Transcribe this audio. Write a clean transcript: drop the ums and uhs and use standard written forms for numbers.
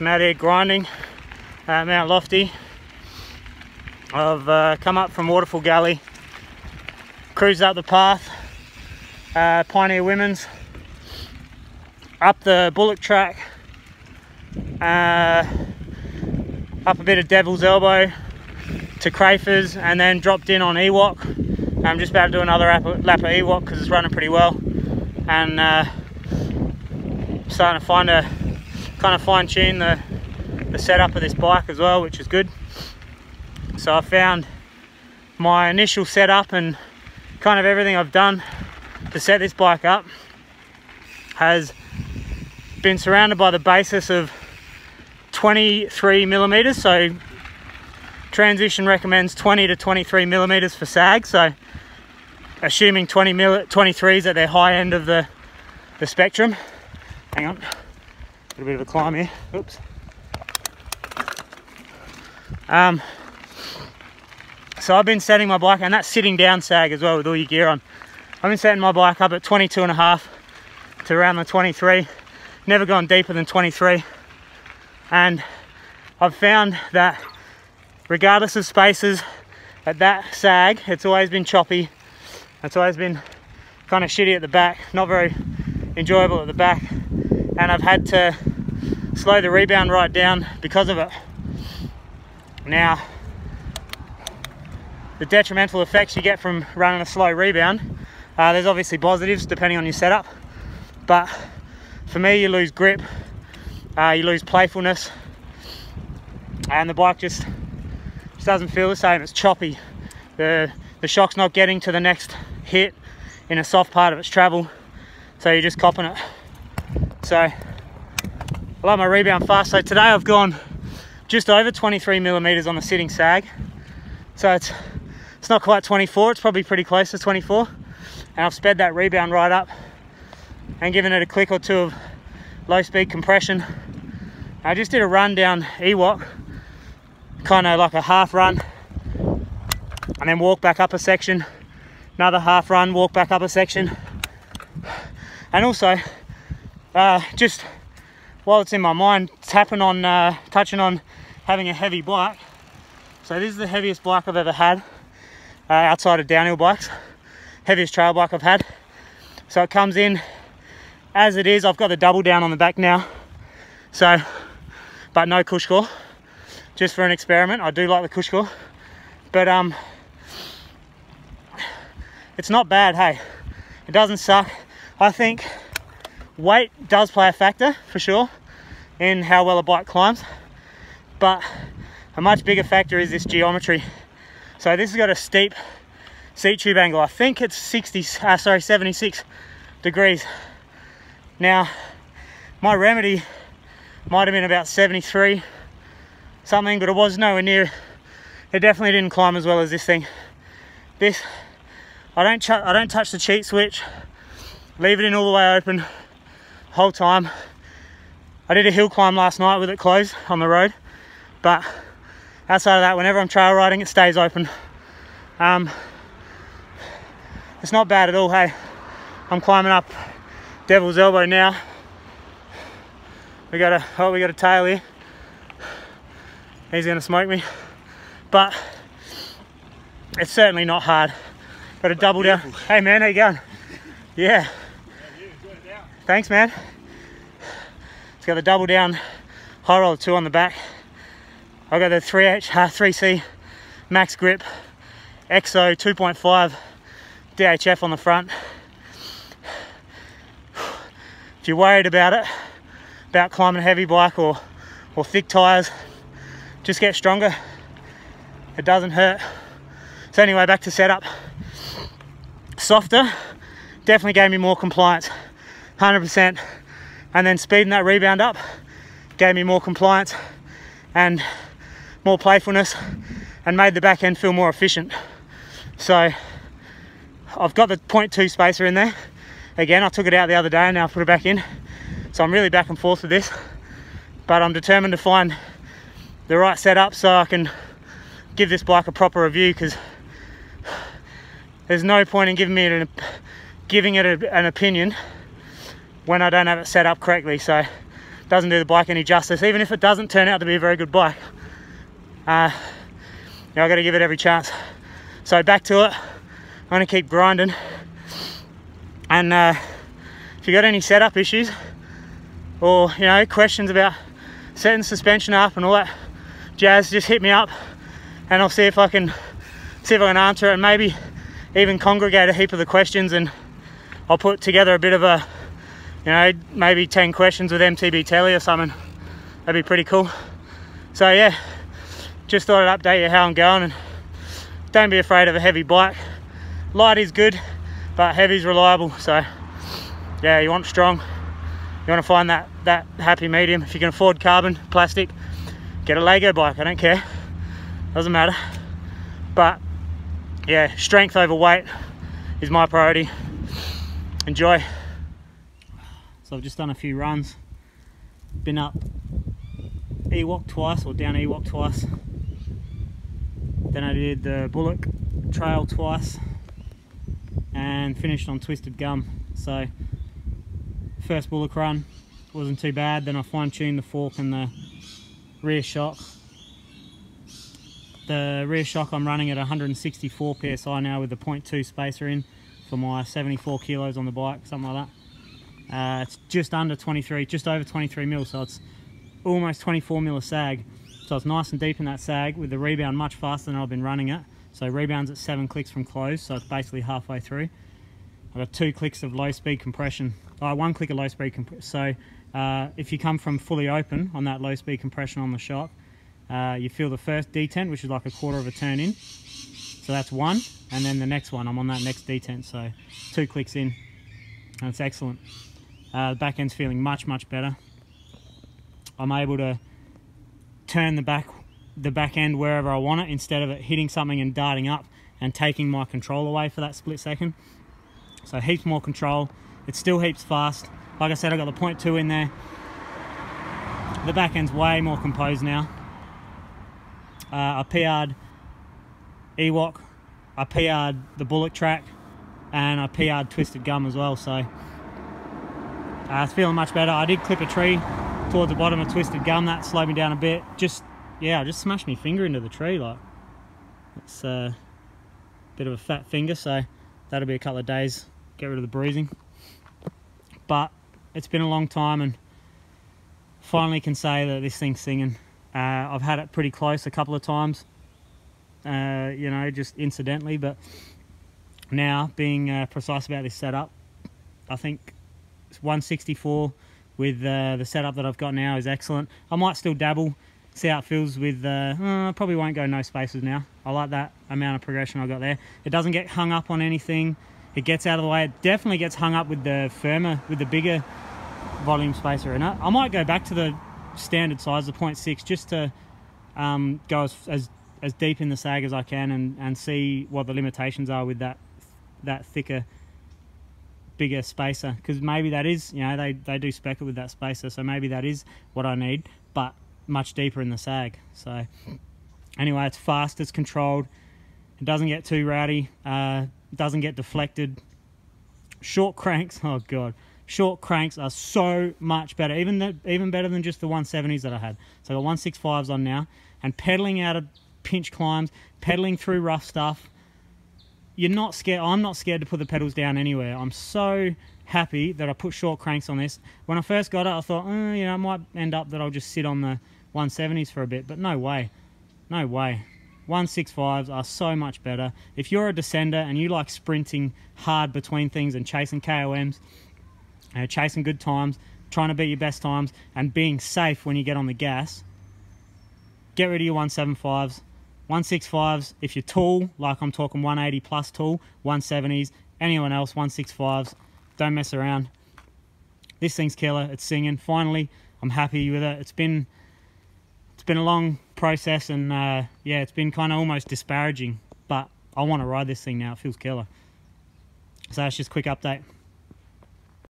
I'm out here grinding at Mount Lofty. I've come up from Waterfall Gully, cruised up the path, Pioneer Women's, up the Bullock Track, up a bit of Devil's Elbow to Crafers, and then dropped in on Ewok. I'm just about to do another lap of Ewok because it's running pretty well, and starting to kind of fine tune the setup of this bike as well, which is good. So I found my initial setup and kind of everything I've done to set this bike up has been surrounded by the basis of 23 millimeters. So Transition recommends 20 to 23 millimeters for sag. So assuming 23 is at their high end of the spectrum. Hang on, a bit of a climb here. Oops. So I've been setting my bike, and that's sitting down sag as well with all your gear on. I've been setting my bike up at 22.5 to around the 23. Never gone deeper than 23. And I've found that regardless of spaces at that sag, it's always been choppy. It's always been kind of shitty at the back, not very enjoyable at the back. And I've had to slow the rebound right down because of it. Now, the detrimental effects you get from running a slow rebound, there's obviously positives depending on your setup, but for me, you lose grip, you lose playfulness, and the bike just doesn't feel the same. It's choppy. The shock's not getting to the next hit in a soft part of its travel, so you're just copping it. So I like my rebound fast. So today I've gone just over 23 millimeters on the sitting sag, so it's not quite 24, it's probably pretty close to 24, and I've sped that rebound right up and given it a click or two of low speed compression. I just did a run down Ewok, kind of like a half run, and then walk back up a section, another half run, walk back up a section. And also just while it's in my mind, touching on having a heavy bike. So this is the heaviest bike I've ever had, outside of downhill bikes, heaviest trail bike I've had. So it comes in as it is. I've got the double down on the back now, so, but no cush core, just for an experiment. I do like the cush core, but it's not bad, hey. It doesn't suck. I think weight does play a factor for sure in how well a bike climbs, but a much bigger factor is this geometry. So this has got a steep seat tube angle. I think it's 76 degrees. Now, my remedy might have been about 73 something, but it was nowhere near. It definitely didn't climb as well as this thing. This, I don't touch the cheat switch, leave it in all the way open the whole time. I did a hill climb last night with it closed on the road, but outside of that, whenever I'm trail riding, it stays open. It's not bad at all, hey. I'm climbing up Devil's Elbow now. We got a tail here. He's gonna smoke me, but it's certainly not hard. Got a double down. Hey man, how you going? Yeah. Thanks man. It's got a double down high roller 2 on the back. I got the 3C max grip EXO 2.5 DHF on the front. If you're worried about it, about climbing a heavy bike or thick tires, just get stronger. It doesn't hurt. So anyway, back to setup. Softer definitely gave me more compliance, 100%. And then speeding that rebound up gave me more compliance and more playfulness and made the back end feel more efficient. So I've got the 0.2 spacer in there. Again, I took it out the other day and now I've put it back in. So I'm really back and forth with this, but I'm determined to find the right setup so I can give this bike a proper review, because there's no point in giving it an opinion when I don't have it set up correctly. So doesn't do the bike any justice, even if it doesn't turn out to be a very good bike. I've got to give it every chance. So back to it. I'm going to keep grinding. And if you got any setup issues or questions about setting suspension up and all that jazz, just hit me up and I'll see if I can answer it, and maybe even congregate a heap of the questions, and I'll put together a bit of a maybe 10 questions with MTB Telly or something. That'd be pretty cool. So yeah, just thought I'd update you how I'm going, and don't be afraid of a heavy bike. Light is good, but heavy's reliable. So yeah, you want strong, you want to find that happy medium. If you can afford carbon, plastic, get a Lego bike, I don't care, doesn't matter. But yeah, strength over weight is my priority. Enjoy. So I've just done a few runs, been up Ewok twice, or down Ewok twice. Then I did the Bullock Trail twice and finished on Twisted Gum. So first Bullock run wasn't too bad. Then I fine-tuned the fork and the rear shock. The rear shock I'm running at 164 psi now with the 0.2 spacer in for my 74 kilos on the bike, something like that. It's just under 23, just over 23 mil, so it's almost 24 mil of sag. So it's nice and deep in that sag with the rebound much faster than I've been running it. So rebound's at 7 clicks from close, so it's basically halfway through. I've got 2 clicks of low speed compression. 1 click of low speed compression. So if you come from fully open on that low speed compression on the shock, you feel the first detent, which is like a quarter of a turn in. So that's 1, and then the next one, I'm on that next detent, so 2 clicks in, and it's excellent. The back end's feeling much better. I'm able to turn the back end wherever I want it, instead of it hitting something and darting up and taking my control away for that split second. So heaps more control. It still heaps fast. Like I said, I got the 0.2 in there. The back end's way more composed now. I PR'd Ewok, I PR'd the Bullock track, and I PR'd Twisted Gum as well, so it's feeling much better. I did clip a tree towards the bottom of Twisted Gum, that slowed me down a bit. I just smashed my finger into the tree, like, it's a bit of a fat finger, so that'll be a couple of days, get rid of the bruising. But it's been a long time, and finally can say that this thing's singing. I've had it pretty close a couple of times, just incidentally, but now being precise about this setup, I think it's 164 with the setup that I've got now is excellent. I might still dabble, see how it feels with, probably won't go no spacers now. I like that amount of progression I got there. It doesn't get hung up on anything. It gets out of the way. It definitely gets hung up with the firmer, with the bigger volume spacer in it. I might go back to the standard size, the 0.6, just to go as deep in the sag as I can, and see what the limitations are with that thicker, bigger spacer, because maybe that is, they do spec it with that spacer, so maybe that is what I need, but much deeper in the sag. So anyway, it's fast, it's controlled, it doesn't get too rowdy, doesn't get deflected. Short cranks, oh god, short cranks are so much better, even better than just the 170s that I had. So I got 165s on now, and pedaling out of pinch climbs, pedaling through rough stuff, you're not scared. I'm not scared to put the pedals down anywhere. I'm so happy that I put short cranks on this. When I first got it, I thought, it might end up that I'll just sit on the 170s for a bit, but no way, no way. 165s are so much better. If you're a descender and you like sprinting hard between things and chasing KOMs, chasing good times, trying to beat your best times, and being safe when you get on the gas, get rid of your 175s. 165s, if you're tall, like I'm talking 180 plus tall, 170s, anyone else, 165s, don't mess around. This thing's killer, it's singing. Finally, I'm happy with it. It's been a long process, and yeah, it's been kind of almost disparaging, but I want to ride this thing now. It feels killer. So that's just a quick update.